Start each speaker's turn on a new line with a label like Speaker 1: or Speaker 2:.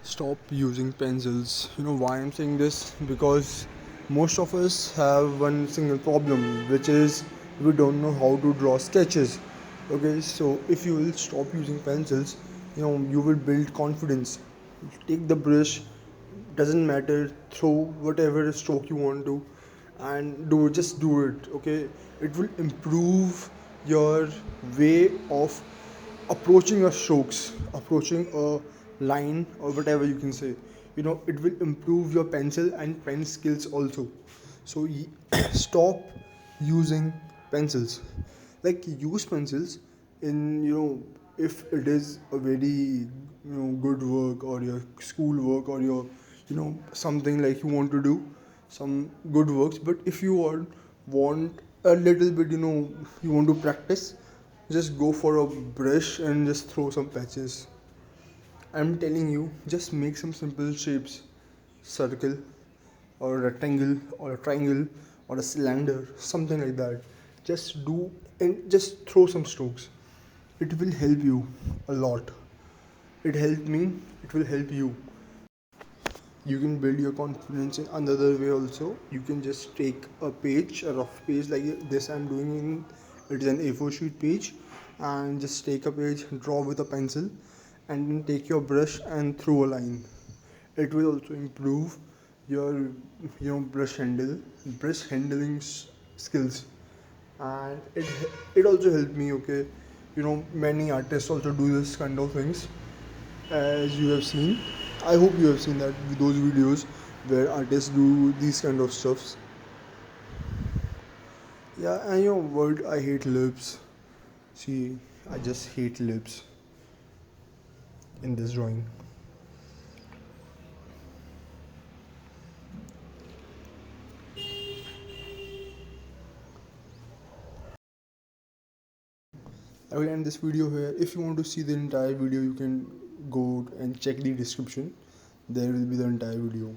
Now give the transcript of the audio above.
Speaker 1: Stop using pencils. You know why I'm saying this? Because most of us have one single problem, which is we don't know how to draw sketches. Okay, so if you will stop using pencils, you will build confidence. Take the brush, doesn't matter, throw whatever stroke you want to, and just do it. Okay, it will improve your way of approaching your strokes, approaching a line or whatever you can say. It will improve your pencil and pen skills also. So stop using pencils. Like, use pencils in, if it is a very good work, or your school work, or your something like you want to do some good works. But if you want a little bit, you want to practice, just go for a brush and just throw some patches. I'm telling you, just make some simple shapes: circle, or a rectangle, or a triangle, or a cylinder, something like that. Just do, and just throw some strokes. It will help you a lot. It helped me, it will help you. You can build your confidence in another way also. You can just take a page, a rough page like this I'm doing in, it is an A4 sheet page, and just take a page, draw with a pencil, and then take your brush and throw a line. It will also improve your brush handling skills. And it also helped me. Okay, many artists also do this kind of things, as you have seen. I hope you have seen those videos where artists do these kind of stuffs. Yeah, and what, I hate lips. See, I just hate lips in this drawing. I will end this video here. If you want to see the entire video, you can go and check the description. There will be the entire video.